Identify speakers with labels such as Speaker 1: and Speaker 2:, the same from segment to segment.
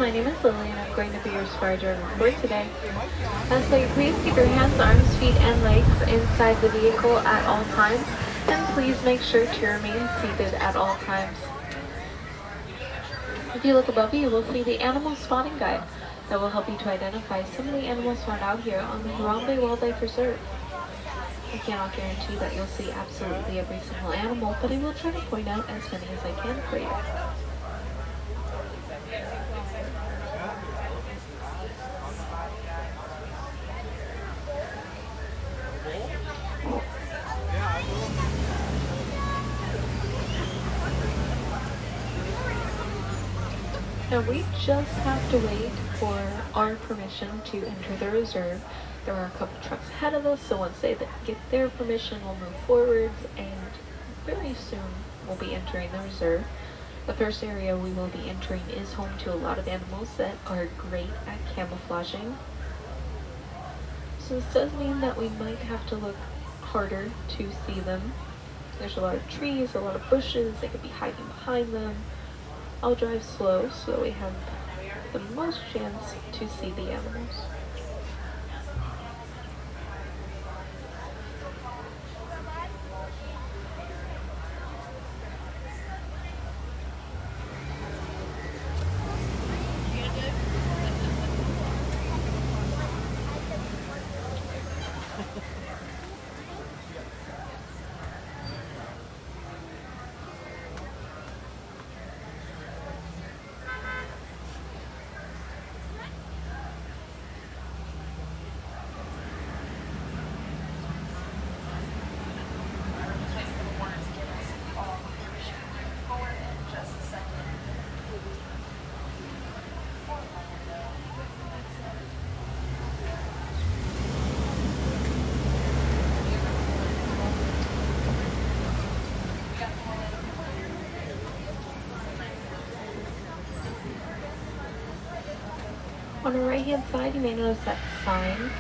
Speaker 1: my name is Lily and I'm going to be your safari driver for today. So you please keep your hands, arms, feet, and legs inside the vehicle at all times, and please make sure to remain seated at all times. If you look above you, you will see the animal spotting guide that will help you to identify some of the animals found out here on the Harambe Wildlife Reserve. I cannot guarantee that you'll see absolutely every single animal, but I will try to point out as many as I can for you. Now we just have to wait for our permission to enter the reserve. There are a couple trucks ahead of us, so once they get their permission, we'll move forwards, and very soon we'll be entering the reserve. The first area we will be entering is home to a lot of animals that are great at camouflaging. So this does mean that we might have to look harder to see them. There's a lot of trees, a lot of bushes, they could be hiding behind them. I'll drive slow so that we have the most chance to see the animals. On the right hand side, you may notice that sign.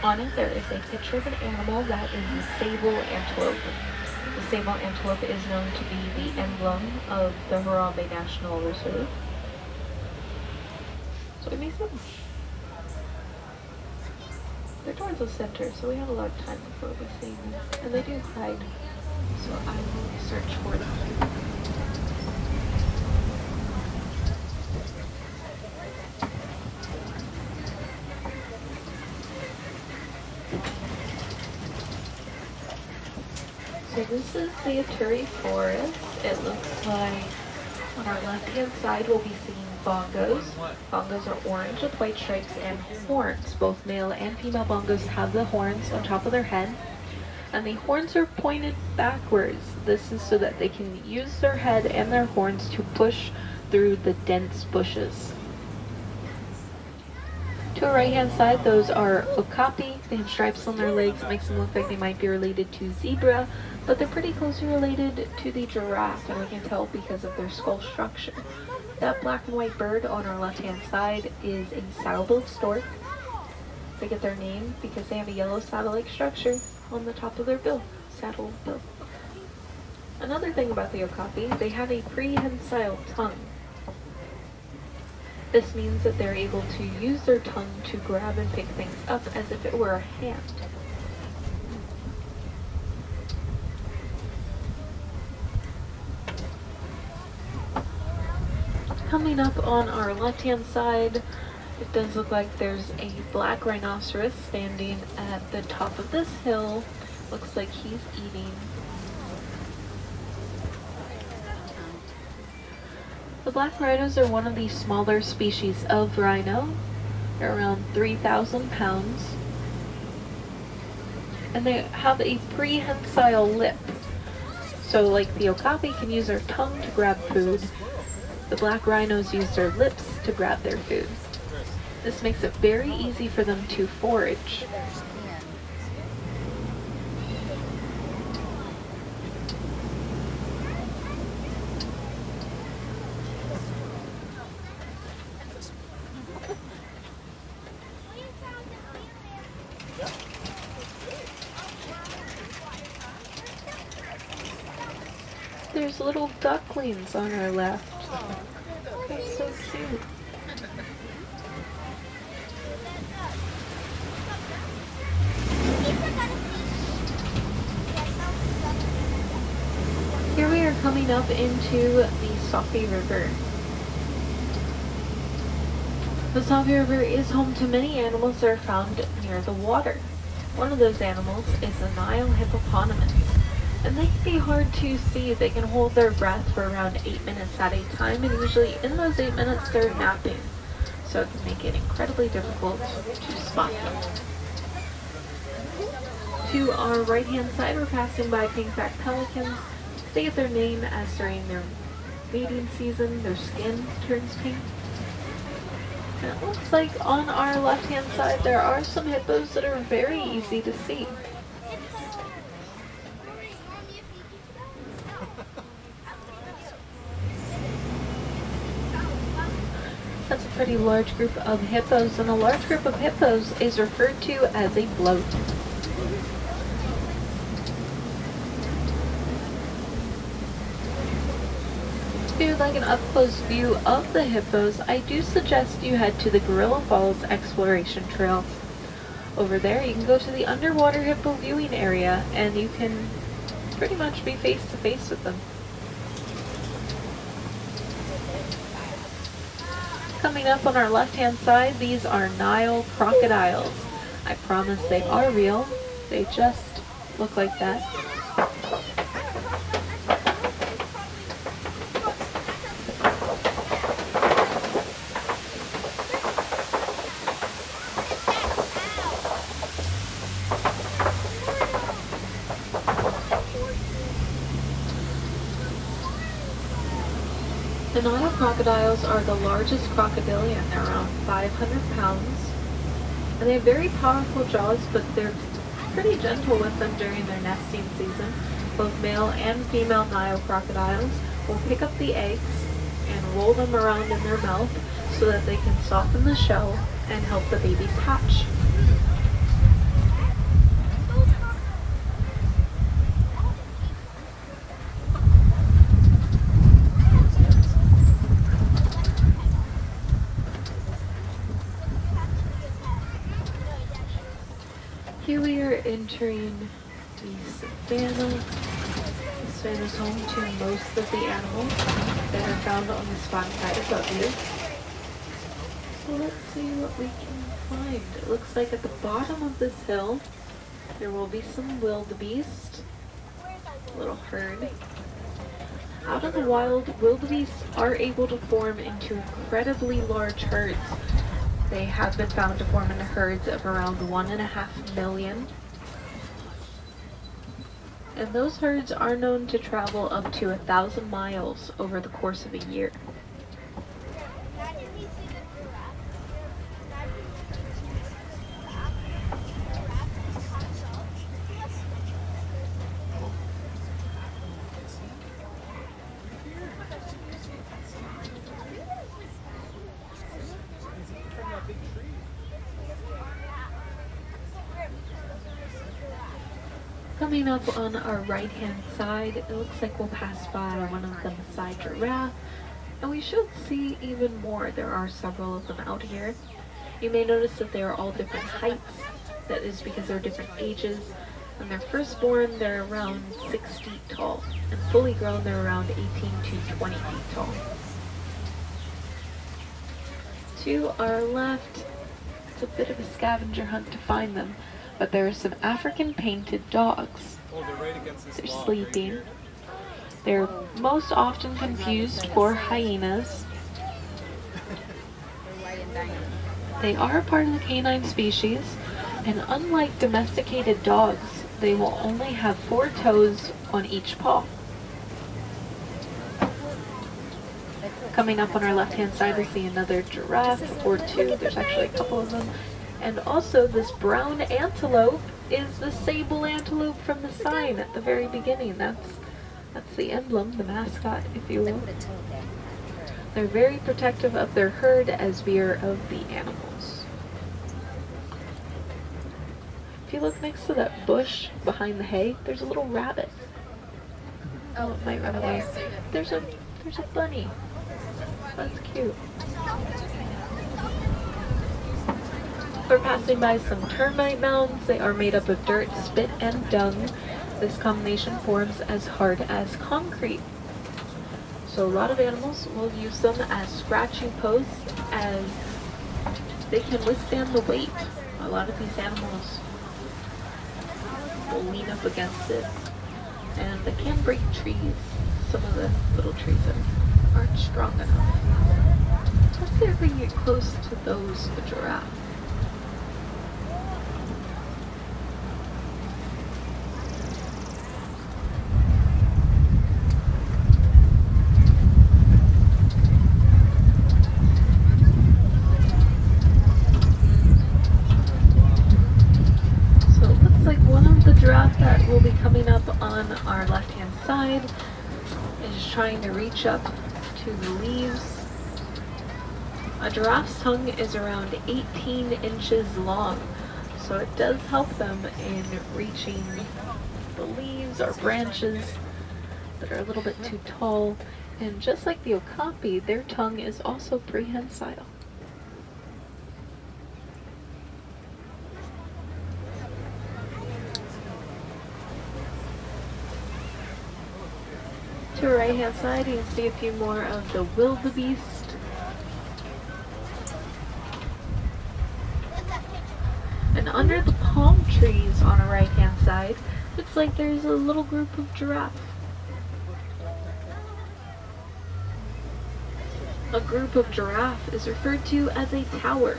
Speaker 1: On it, there is a picture of an animal that is the sable antelope. The sable antelope is known to be the emblem of the Harambe National Reserve. So we may see them. They're towards the center, so we have a lot of time before we see them. And they do hide, so I will search for them. So this is the Aturi Forest. It looks like on our left-hand side we'll be seeing bongos. Bongos are orange with white stripes and horns. Both male and female bongos have the horns on top of their head. And the horns are pointed backwards. This is so that they can use their head and their horns to push through the dense bushes. To our right-hand side, those are okapi. They have stripes on their legs. It makes them look like they might be related to zebra, but they're pretty closely related to the giraffe, and we can tell because of their skull structure. That black and white bird on our left-hand side is a saddle-billed stork. They get their name because they have a yellow saddle-like structure on the top of their bill. Saddle bill. Another thing about the okapi, they have a prehensile tongue. This means that they're able to use their tongue to grab and pick things up as if it were a hand. Coming up on our left-hand side, it does look like there's a black rhinoceros standing at the top of this hill. Looks like he's eating. The black rhinos are one of the smaller species of rhino. They're around 3,000 pounds. And they have a prehensile lip. So like the okapi can use their tongue to grab food, the black rhinos use their lips to grab their food. This makes it very easy for them to forage. There's little ducklings on our left. That's so cute. Coming up into the Safi River. The Safi River is home to many animals that are found near the water. One of those animals is the Nile hippopotamus, and they can be hard to see. They can hold their breath for around 8 minutes at a time, and usually in those 8 minutes they're napping, so it can make it incredibly difficult to spot them. To our right hand side, we're passing by pink-backed pelicans. They get their name as during their mating season their skin turns pink. And it looks like on our left-hand side there are some hippos that are very easy to see. That's a pretty large group of hippos, and a large group of hippos is referred to as a bloat. If you would like an up-close view of the hippos, I do suggest you head to the Gorilla Falls Exploration Trail. Over there you can go to the underwater hippo viewing area and you can pretty much be face to face with them. Coming up on our left hand side, these are Nile crocodiles. I promise they are real, they just look like that. The Nile crocodiles are the largest crocodilian. They're around 500 pounds. And they have very powerful jaws, but they're pretty gentle with them during their nesting season. Both male and female Nile crocodiles will pick up the eggs and roll them around in their mouth so that they can soften the shell and help the babies hatch. Here we are entering the Savannah. Savannah is home to most of the animals that are found on the spot side above you. So let's see what we can find. It looks like at the bottom of this hill there will be some wildebeest, a little herd. Out in the wild, wildebeest are able to form into incredibly large herds. They have been found to form into herds of around 1.5 million. And those herds are known to travel up to 1,000 miles over the course of a year. Coming up on our right hand side, it looks like we'll pass by one of the Maasai giraffe, and we should see even more. There are several of them out here. You may notice that they are all different heights. That is because they're different ages. When they're first born, they're around 6 feet tall, and fully grown, they're around 18 to 20 feet tall. To our left, it's a bit of a scavenger hunt to find them. But there are some African painted dogs. They're sleeping. They're most often confused for hyenas. They are a part of the canine species, and unlike domesticated dogs, they will only have 4 toes on each paw. Coming up on our left-hand side, we see another giraffe or 2. There's actually a couple of them. And also this brown antelope is the sable antelope from the sign at the very beginning. That's the emblem, the mascot, if you will. They're very protective of their herd as beer of the animals. If you look next to that bush behind the hay, there's a little rabbit. Oh, it might run away. There's a bunny. That's cute. We're passing by some termite mounds. They are made up of dirt, spit, and dung. This combination forms as hard as concrete. So a lot of animals will use them as scratching posts as they can withstand the weight. A lot of these animals will lean up against it, and they can break trees, some of the little trees that aren't strong enough. Let's see if we can get close to those giraffe. That will be coming up on our left hand side is trying to reach up to the leaves. A giraffe's tongue is around 18 inches long, so it does help them in reaching the leaves or branches that are a little bit too tall. And just like the okapi, their tongue is also prehensile. To our right hand side, you can see a few more of the wildebeest. And under the palm trees on our right hand side, looks like there's a little group of giraffe. A group of giraffe is referred to as a tower.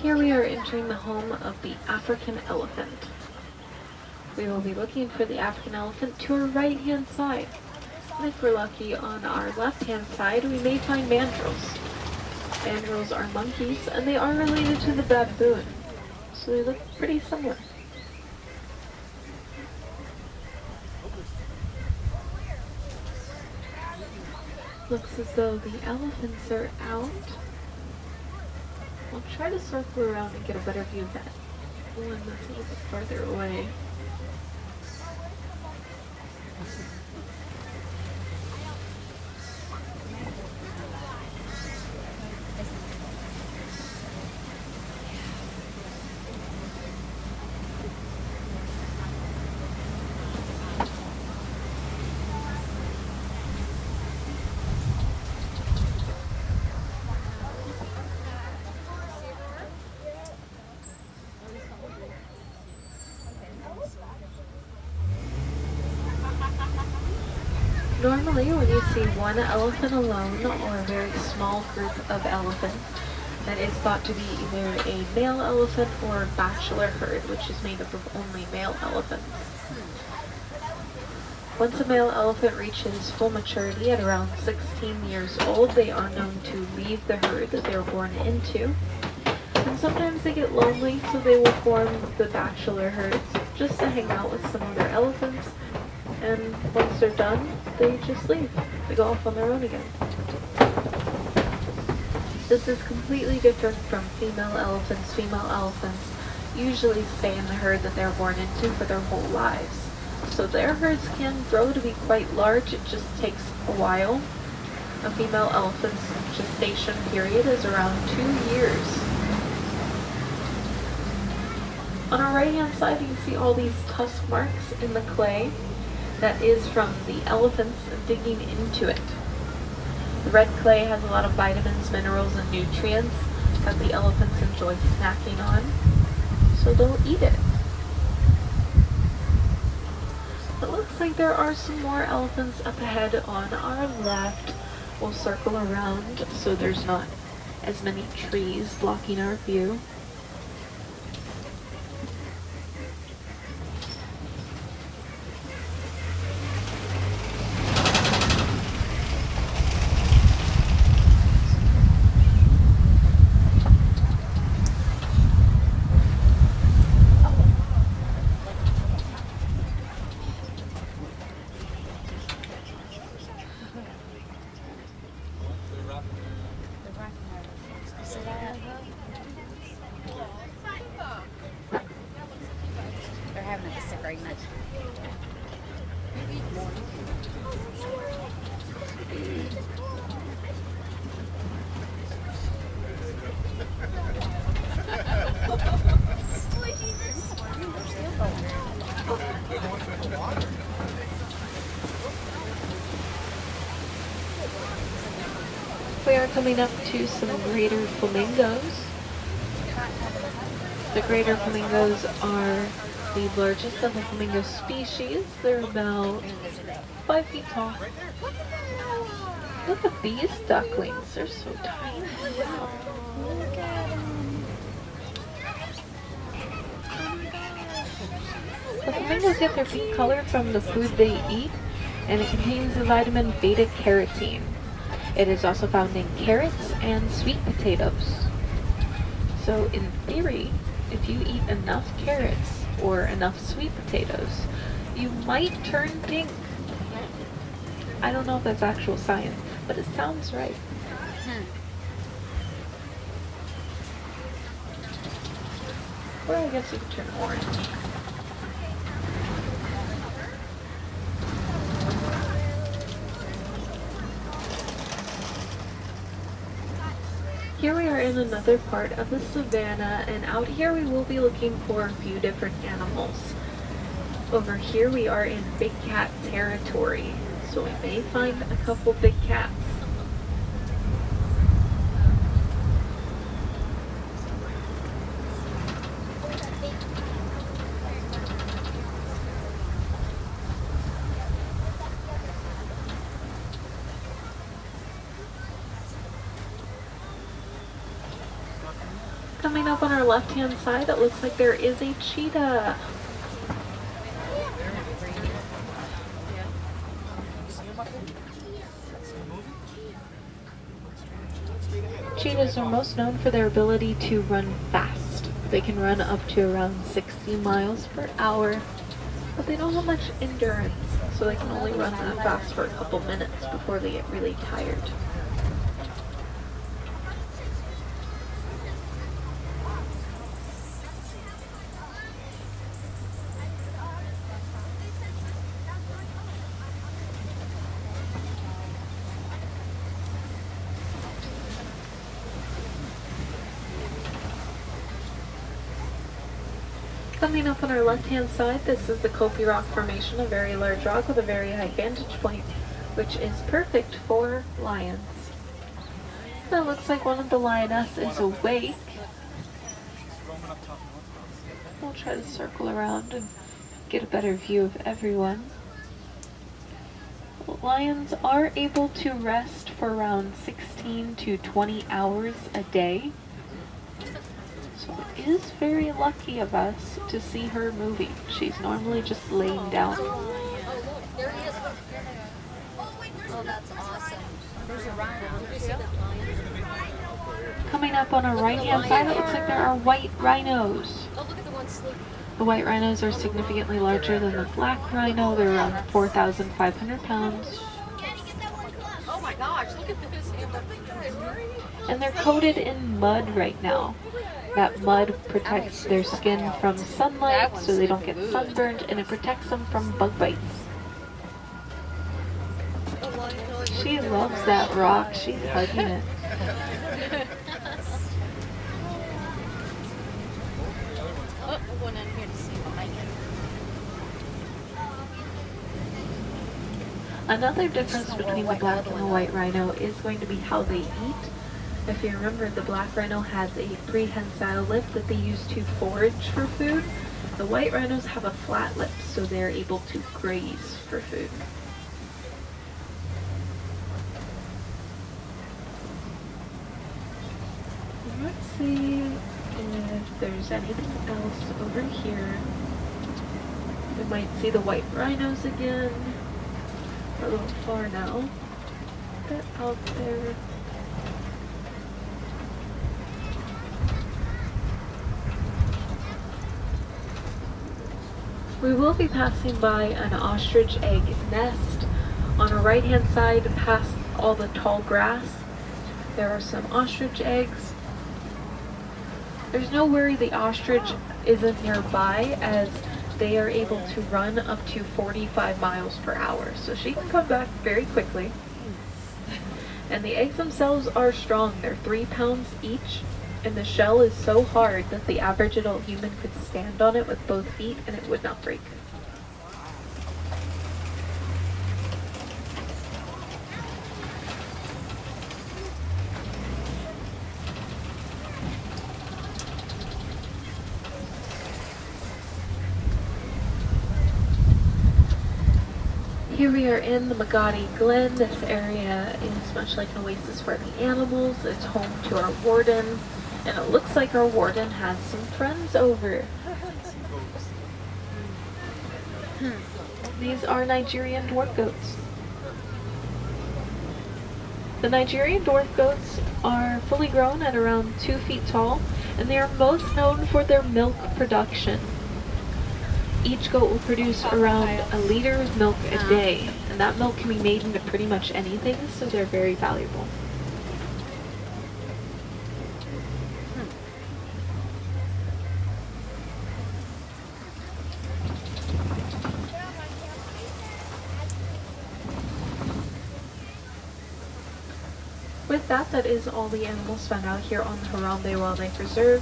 Speaker 1: Here we are entering the home of the African elephant. We will be looking for the African elephant to our right hand side. And if we're lucky, on our left hand side we may find mandrills. Mandrills are monkeys and they are related to the baboon, so they look pretty similar. Looks as though the elephants are out. I'll try to circle around and get a better view of that one that's a little bit farther away. Normally, when you see one elephant alone or a very small group of elephants, that is thought to be either a male elephant or a bachelor herd, which is made up of only male elephants. Once a male elephant reaches full maturity at around 16 years old, they are known to leave the herd that they were born into. And sometimes they get lonely, so they will form the bachelor herds just to hang out with some other elephants. And once they're done, they just leave. They go off on their own again. This is completely different from female elephants. Female elephants usually stay in the herd that they're born into for their whole lives. So their herds can grow to be quite large. It just takes a while. A female elephant's gestation period is around 2 years. On our right hand side, you can see all these tusk marks in the clay. That is from the elephants digging into it. The red clay has a lot of vitamins, minerals, and nutrients that the elephants enjoy snacking on, so they'll eat it. It looks like there are some more elephants up ahead on our left. We'll circle around so there's not as many trees blocking our view. We are coming up to some greater flamingos. The greater flamingos are the largest of the flamingo species. They're about 5 feet tall. Look at these ducklings. They're so tiny.
Speaker 2: Look at them.
Speaker 1: The flamingos get their pink color from the food they eat, and it contains the vitamin beta-carotene. It is also found in carrots and sweet potatoes. So in theory, if you eat enough carrots or enough sweet potatoes, you might turn pink. I don't know if that's actual science, but it sounds right. Or I guess you could turn orange. Here we are in another part of the savannah, and out here we will be looking for a few different animals. Over here we are in big cat territory, so we may find a couple big cats. Coming up on our left-hand side, it looks like there is a cheetah. Cheetahs are most known for their ability to run fast. They can run up to around 60 miles per hour, but they don't have much endurance, so they can only run that fast for a couple minutes before they get really tired. Coming up on our left-hand side, this is the Kopi Rock Formation, a very large rock with a very high vantage point, which is perfect for lions. It looks like one of the lioness is awake. We'll try to circle around and get a better view of everyone. Lions are able to rest for around 16 to 20 hours a day. So it is very lucky of us to see her moving. She's normally just laying down.
Speaker 2: Oh, there he is. Oh, that's awesome. There's a rhino. Did you see that lion?
Speaker 1: Coming up on our right-hand side, it looks like there are white rhinos.
Speaker 2: Oh, look at the one sleeping.
Speaker 1: The white rhinos are significantly larger than the black rhino. They're around 4,500 pounds.
Speaker 2: Oh my gosh, look at this.
Speaker 1: And they're coated in mud right now. That mud protects their skin from sunlight so they don't get sunburned, and it protects them from bug bites. She loves that rock. She's hugging it.
Speaker 2: Oh, we're going in here to see behind you.
Speaker 1: Another difference between the black and the white rhino is going to be how they eat. If you remember, the black rhino has a prehensile lip that they use to forage for food. The white rhinos have a flat lip, so they're able to graze for food. Let's see if there's anything else over here. We might see the white rhinos again. We're a little far now. They're out there. We will be passing by an ostrich egg nest. On our right hand side, past all the tall grass, there are some ostrich eggs. There's no worry the ostrich isn't nearby, as they are able to run up to 45 miles per hour, so she can come back very quickly. And the eggs themselves are strong. They're 3 pounds each, and the shell is so hard that the average adult human could stand on it with both feet and it would not break. Here we are in the Magadi Glen. This area is much like an oasis for the animals. It's home to our warden, and it looks like our warden has some friends over. These are Nigerian dwarf goats. The Nigerian dwarf goats are fully grown at around 2 feet tall, and they are most known for their milk production. Each goat will produce around a liter of milk a day, and that milk can be made into pretty much anything, so they're very valuable. With that, that is all the animals found out here on the Harambe Wildlife Reserve.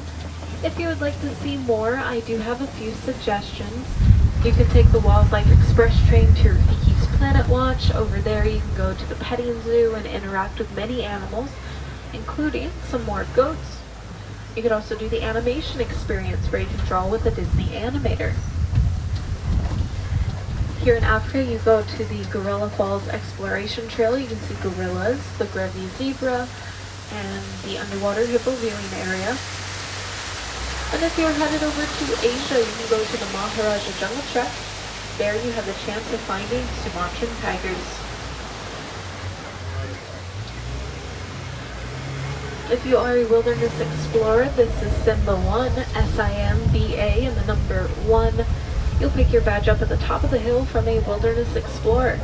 Speaker 1: If you would like to see more, I do have a few suggestions. You can take the Wildlife Express train to Rafiki's Planet Watch. Over there you can go to the petting zoo and interact with many animals, including some more goats. You could also do the animation experience where you can draw with a Disney animator. Here in Africa, you go to the Gorilla Falls Exploration Trail. You can see gorillas, the Grevy's zebra, and the underwater hippo viewing area. And if you're headed over to Asia, you can go to the Maharaja Jungle Trek. There you have the chance of finding Sumatran tigers. If you are a wilderness explorer, this is Simba 1, S-I-M-B-A, and the number 1. You'll pick your badge up at the top of the hill from a wilderness explorer.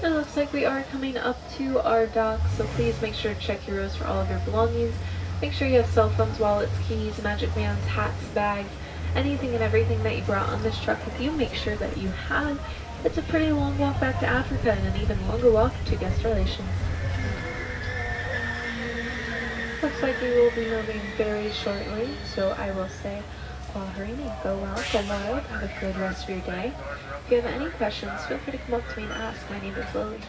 Speaker 1: It looks like we are coming up to our dock, so please make sure to check your rows for all of your belongings. Make sure you have cell phones, wallets, keys, magic bands, hats, bags, anything and everything that you brought on this truck with you. Make sure that you have. It's a pretty long walk back to Africa and an even longer walk to guest relations. Looks like we will be moving very shortly, so I will say, Bahraini, go well, go wild, have a good rest of your day. If you have any questions, feel free to come up to me and ask. My name is Lily.